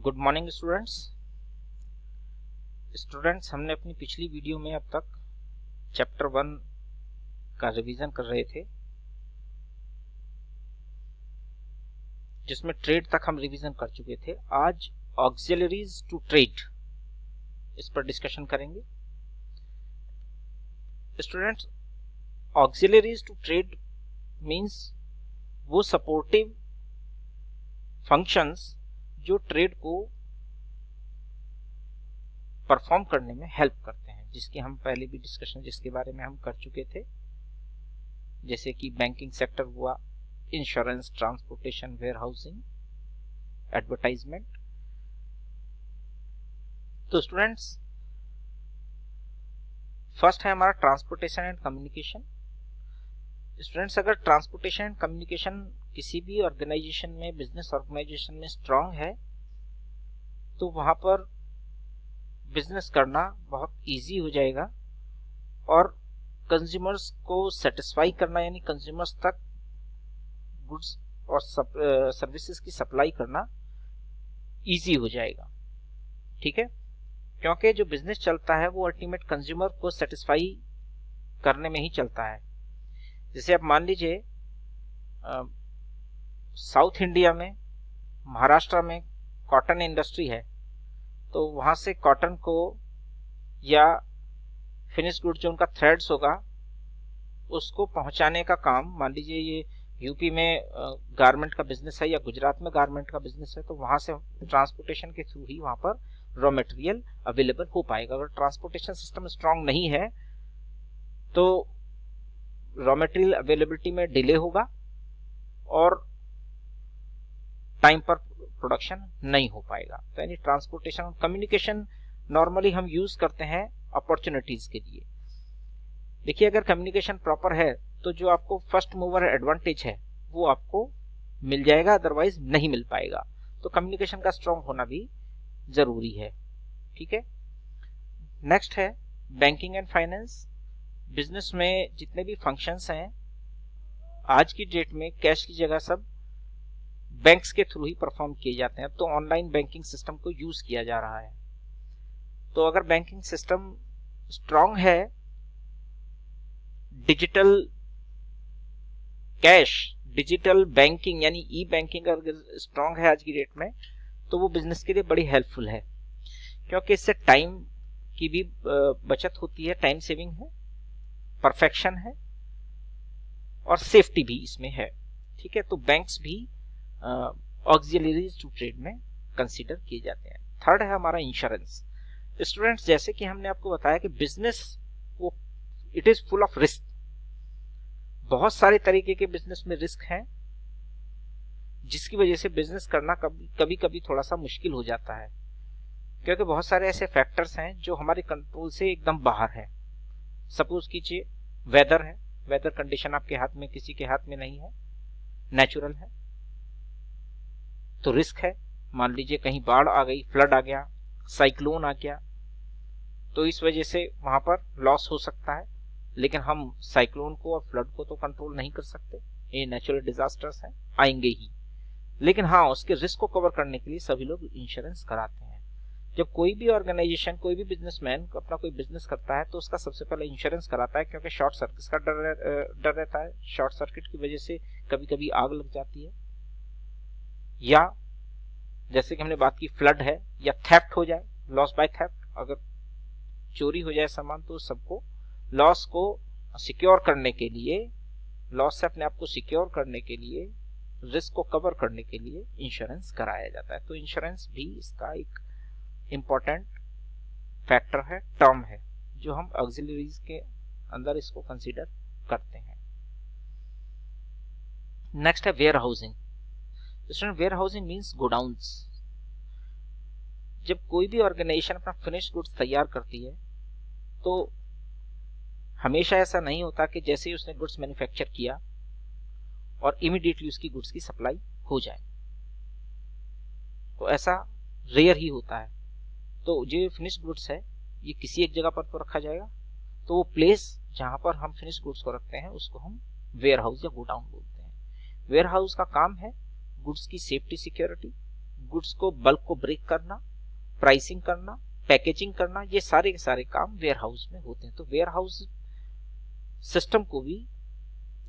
Good morning students, हमने अपनी पिछली वीडियो में अब तक चैप्टर 1 का रिवीजन कर रहे थे, जिसमें ट्रेड तक हम रिवीजन कर चुके थे। आज ऑक्सिलरीज टू ट्रेड इस पर डिस्कशन करेंगे। Students, auxiliaries to trade means वो सपोर्टिव फंक्शंस जो ट्रेड को परफॉर्म करने में हेल्प करते हैं, जिसकी हम पहले भी डिस्कशन जिसके बारे में हम कर चुके थे, जैसे कि बैंकिंग सेक्टर हुआ, इंश्योरेंस, ट्रांसपोर्टेशन, वेयरहाउसिंग, एडवर्टाइजमेंट। तो स्टूडेंट्स, फर्स्ट है हमारा ट्रांसपोर्टेशन एंड कम्युनिकेशन। स्टूडेंट्स, अगर ट्रांसपोर्टेशन एंड कम्युनिकेशन किसी भी ऑर्गेनाइजेशन में, बिजनेस ऑर्गेनाइजेशन में स्ट्रांग है, तो वहां पर बिजनेस करना बहुत इजी हो जाएगा और कंज्यूमर्स को सेटिस्फाई करना, यानी कंज्यूमर्स तक गुड्स और सर्विसेज की सप्लाई करना इजी हो जाएगा। ठीक है, क्योंकि जो बिजनेस चलता है वो अल्टीमेट कंज्यूमर को सेटिस्फाई करने में ही चलता है। जैसे आप मान लीजिए साउथ इंडिया में, महाराष्ट्र में कॉटन इंडस्ट्री है, तो वहां से कॉटन को या फिनिश गुड जो उनका थ्रेड्स होगा उसको पहुंचाने का काम, मान लीजिए ये यूपी में गारमेंट का बिजनेस है या गुजरात में गारमेंट का बिजनेस है, तो वहां से ट्रांसपोर्टेशन के थ्रू ही वहां पर रॉ मटेरियल अवेलेबल हो पाएगा। अगर ट्रांसपोर्टेशन सिस्टम स्ट्रांग नहीं है तो रॉ मटेरियल अवेलेबिलिटी में डिले होगा और टाइम पर प्रोडक्शन नहीं हो पाएगा। तो यानी ट्रांसपोर्टेशन और कम्युनिकेशन नॉर्मली हम यूज करते हैं अपॉर्चुनिटीज के लिए। देखिए, अगर कम्युनिकेशन प्रॉपर है तो जो आपको फर्स्ट मूवर एडवांटेज है वो आपको मिल जाएगा, अदरवाइज नहीं मिल पाएगा। तो कम्युनिकेशन का स्ट्रांग होना भी जरूरी है। ठीक है, नेक्स्ट है बैंकिंग एंड फाइनेंस। बिजनेस में जितने भी फंक्शंस हैं आज की डेट में कैश की जगह सब बैंक्स के थ्रू ही परफॉर्म किए जाते हैं। तो ऑनलाइन बैंकिंग सिस्टम को यूज किया जा रहा है। तो अगर बैंकिंग सिस्टम स्ट्रांग है, डिजिटल कैश, डिजिटल बैंकिंग यानी ई बैंकिंग अगर स्ट्रांग है आज की डेट में, तो वो बिजनेस के लिए बड़ी हेल्पफुल है, क्योंकि इससे टाइम की भी बचत होती है, टाइम सेविंग है, परफेक्शन है और सेफ्टी भी इसमें है। ठीक है, तो बैंक्स भी ऑक्सिलरीज टू ट्रेड में कंसीडर किए जाते हैं। थर्ड है हमारा इंश्योरेंस। स्टूडेंट्स, जैसे कि हमने आपको बताया कि बिजनेस वो it is full of risk. बहुत सारे तरीके के बिजनेस में रिस्क हैं, जिसकी वजह से बिजनेस करना कभी कभी थोड़ा सा मुश्किल हो जाता है, क्योंकि बहुत सारे ऐसे फैक्टर्स हैं जो हमारे कंट्रोल से एकदम बाहर है। सपोज कीजिए वेदर है, वेदर कंडीशन आपके हाथ में, किसी के हाथ में नहीं है, नेचुरल है, तो रिस्क है। मान लीजिए कहीं बाढ़ आ गई, फ्लड आ गया, साइक्लोन आ गया, तो इस वजह से वहां पर लॉस हो सकता है। लेकिन हम साइक्लोन को और फ्लड को तो कंट्रोल नहीं कर सकते, ये नेचुरल डिजास्टर्स हैं, आएंगे ही। लेकिन हाँ, उसके रिस्क को कवर करने के लिए सभी लोग इंश्योरेंस कराते हैं। जब कोई भी ऑर्गेनाइजेशन, कोई भी बिजनेसमैन अपना कोई बिजनेस करता है तो उसका सबसे पहले इंश्योरेंस कराता है, क्योंकि शॉर्ट सर्किट का डर रहता है। शॉर्ट सर्किट की वजह से कभी कभी आग लग जाती है, या जैसे कि हमने बात की फ्लड है, या थेफ्ट हो जाए, लॉस बाय थेफ्ट, अगर चोरी हो जाए सामान, तो सबको लॉस को सिक्योर करने के लिए, लॉस से अपने आप को सिक्योर करने के लिए, रिस्क को कवर करने के लिए इंश्योरेंस कराया जाता है। तो इंश्योरेंस भी इसका एक इंपॉर्टेंट फैक्टर है, टर्म है, जो हम ऑक्सिलरीज के अंदर इसको कंसीडर करते हैं। नेक्स्ट है warehousing. Warehousing means godowns. जब कोई भी ऑर्गेनाइजेशन अपना फिनिश गुड्स तैयार करती है, तो हमेशा ऐसा नहीं होता कि जैसे ही उसने गुड्स मैन्युफैक्चर किया और इमीडिएटली उसकी गुड्स की सप्लाई हो जाए, तो ऐसा रेयर ही होता है। तो जो फिनिश गुड्स है ये किसी एक जगह पर तो रखा जाएगा, तो वो प्लेस जहां पर हम फिनिश गुड्स को रखते हैं उसको हम वेयर हाउस या गोडाउन बोलते हैं। वेयर हाउस का काम है गुड्स की सेफ्टी सिक्योरिटी, गुड्स को बल्क को ब्रेक करना, प्राइसिंग करना, पैकेजिंग करना, ये सारे के सारे काम वेयर हाउस में होते हैं। तो वेयर हाउस सिस्टम को भी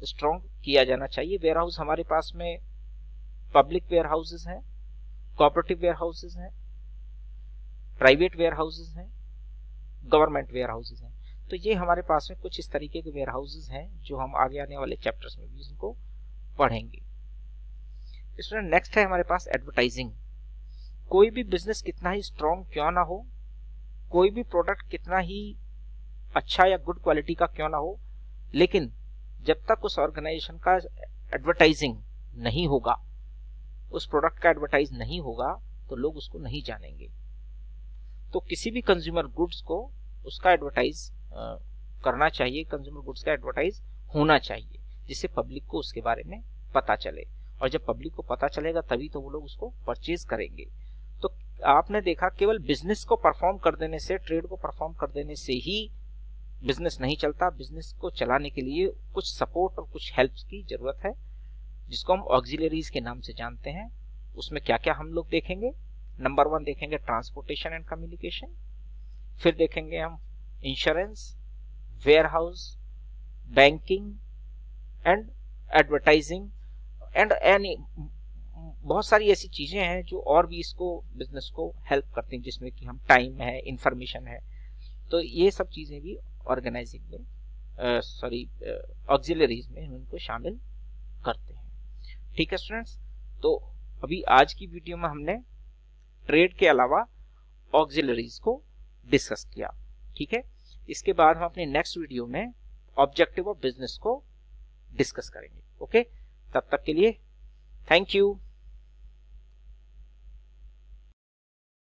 स्ट्रॉन्ग किया जाना चाहिए। वेयर हाउस हमारे पास में पब्लिक वेयर हाउसेज हैं, कोऑपरेटिव वेयर हाउसेज हैं, प्राइवेट वेयर हाउसेज हैं, गवर्नमेंट वेयर हाउसेज हैं। तो ये हमारे पास में कुछ इस तरीके के वेयर हाउसेज हैं जो हम आगे आने वाले चैप्टर्स में भी इनको पढ़ेंगे। इसमें नेक्स्ट है हमारे पास एडवर्टाइजिंग। कोई भी बिजनेस कितना ही स्ट्रॉन्ग क्यों ना हो, कोई भी प्रोडक्ट कितना ही अच्छा या गुड क्वालिटी का क्यों ना हो, लेकिन जब तक उस ऑर्गेनाइजेशन का एडवर्टाइजिंग नहीं होगा, उस प्रोडक्ट का एडवर्टाइज नहीं होगा, तो लोग उसको नहीं जानेंगे। तो किसी भी कंज्यूमर गुड्स को उसका एडवर्टाइज करना चाहिए, कंज्यूमर गुड्स का एडवर्टाइज होना चाहिए, जिससे पब्लिक को उसके बारे में पता चले। और जब पब्लिक को पता चलेगा तभी तो वो लोग उसको परचेज करेंगे। तो आपने देखा केवल बिजनेस को परफॉर्म कर देने से, ट्रेड को परफॉर्म कर देने से ही बिजनेस नहीं चलता। बिजनेस को चलाने के लिए कुछ सपोर्ट और कुछ हेल्प की जरूरत है, जिसको हम ऑक्सिलरीज के नाम से जानते हैं। उसमें क्या क्या हम लोग देखेंगे? नंबर 1 देखेंगे ट्रांसपोर्टेशन एंड कम्युनिकेशन, फिर देखेंगे हम insurance, warehouse, banking and advertising and any, बहुत सारी ऐसी चीजें हैं जो और भी इसको बिजनेस को हेल्प करती हैं, जिसमें कि हम टाइम है, इंफॉर्मेशन है। तो ये सब चीजें भी ऑर्गेनाइजिंग में ऑक्सिलरीज में उनको शामिल करते हैं। ठीक है स्टूडेंट्स, तो अभी आज की वीडियो में हमने ट्रेड के अलावा ऑक्सिलरीज को डिस्कस किया। ठीक है, इसके बाद हम अपने नेक्स्ट वीडियो में ऑब्जेक्टिव ऑफ बिजनेस को डिस्कस करेंगे। ओके, तब तक के लिए थैंक यू।